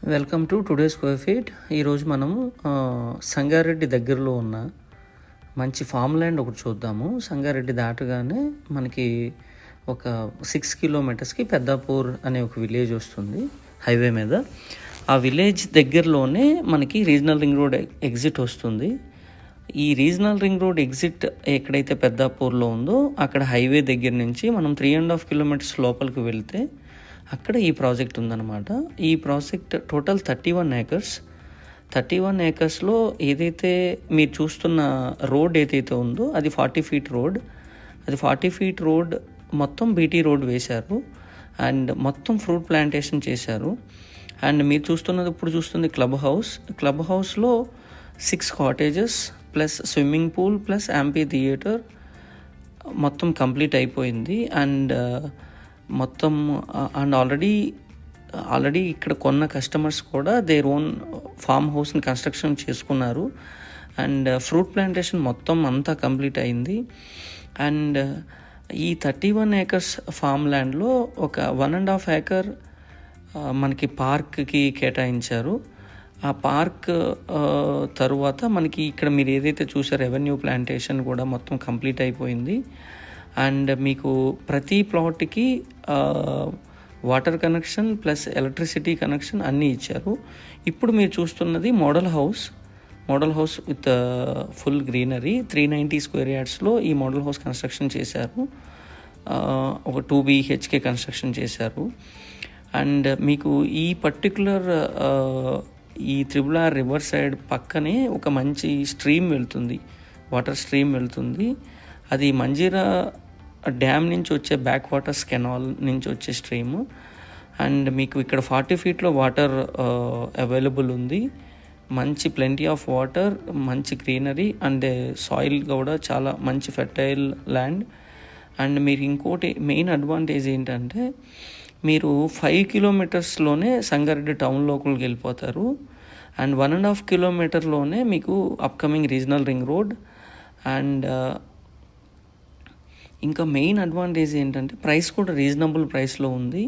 Welcome to today square feet. ఈరోజు మనము సంగారెడ్డి దగ్గరలో ఉన్న మంచి ఫామ్ ల్యాండ్ ఒకటి చూద్దాము. సంగారెడ్డి దాటగానే మనకి ఒక 6 కిలోమీటర్స్కి పెద్దాపూర్ అనే ఒక విలేజ్ వస్తుంది హైవే మీద. ఆ విలేజ్ దగ్గరలోనే మనకి రీజనల్ రింగ్ రోడ్ ఎగ్జిట్ వస్తుంది. ఈ రీజనల్ రింగ్ రోడ్ ఎగ్జిట్ ఎక్కడైతే పెద్దాపూర్లో ఉందో అక్కడ హైవే దగ్గర నుంచి మనం 3.5 కిలోమీటర్స్ లోపలికి వెళ్తే అక్కడ ఈ ప్రాజెక్ట్ ఉందన్నమాట. ఈ ప్రాజెక్ట్ టోటల్ 31 ఏకర్స్. 31 ఏకర్స్లో ఏదైతే మీరు చూస్తున్న రోడ్ ఏదైతే ఉందో అది 40 ఫీట్ రోడ్. అది 40 ఫీట్ రోడ్ మొత్తం బీటీ రోడ్ వేశారు అండ్ మొత్తం ఫ్రూట్ ప్లాంటేషన్ చేశారు. అండ్ మీరు ఇప్పుడు చూస్తుంది క్లబ్ హౌస్లో 6 cottages plus swimming pool plus amphitheatre మొత్తం కంప్లీట్ అయిపోయింది. అండ్ మొత్తం అండ్ ఆల్రెడీ ఇక్కడ కొన్న కస్టమర్స్ కూడా దేర్ ఓన్ ఫామ్ హౌస్ని కన్స్ట్రక్షన్ చేసుకున్నారు. అండ్ ఫ్రూట్ ప్లాంటేషన్ మొత్తం అంతా కంప్లీట్ అయింది. అండ్ ఈ 31 ఏకర్స్ ఫామ్ ల్యాండ్లో ఒక 1.5 ఏకర్ మనకి పార్క్కి కేటాయించారు. ఆ పార్క్ తరువాత మనకి ఇక్కడ మీరు ఏదైతే చూసారో రెవెన్యూ ప్లాంటేషన్ కూడా మొత్తం కంప్లీట్ అయిపోయింది. అండ్ మీకు ప్రతి ప్లాట్కి water connection plus electricity connection అన్నీ ఇచ్చారు. ఇప్పుడు మీరు చూస్తున్నది model house with full greenery 390 square యార్డ్స్లో ఈ మోడల్ హౌస్ కన్స్ట్రక్షన్ చేశారు. ఒక 2 BHK కన్స్ట్రక్షన్ చేశారు. అండ్ మీకు ఈ పర్టికులర్ ఈ RRR రివర్ సైడ్ పక్కనే ఒక మంచి వాటర్ స్ట్రీమ్ వెళ్తుంది. అది మంజీరా డ్యామ్ నుంచి వచ్చే బ్యాక్ వాటర్స్ కెనాల్ నుంచి వచ్చే స్ట్రీము. అండ్ మీకు ఇక్కడ 40 ఫీట్లో వాటర్ అవైలబుల్ ఉంది. మంచి ప్లెంటీ ఆఫ్ వాటర్, మంచి గ్రీనరీ అండ్ సాయిల్ కూడా చాలా మంచి ఫెర్టైల్ ల్యాండ్. అండ్ మీరు ఇంకోటి మెయిన్ అడ్వాంటేజ్ ఏంటంటే మీరు 5 కిలోమీటర్స్లోనే సంగారెడ్డి టౌన్ లోపలికి వెళ్ళిపోతారు. అండ్ 1.5 కిలోమీటర్లోనే మీకు upcoming regional ring road. And ఇంకా మెయిన్ అడ్వాంటేజ్ ఏంటంటే ప్రైస్ కూడా రీజనబుల్ ప్రైస్లో ఉంది.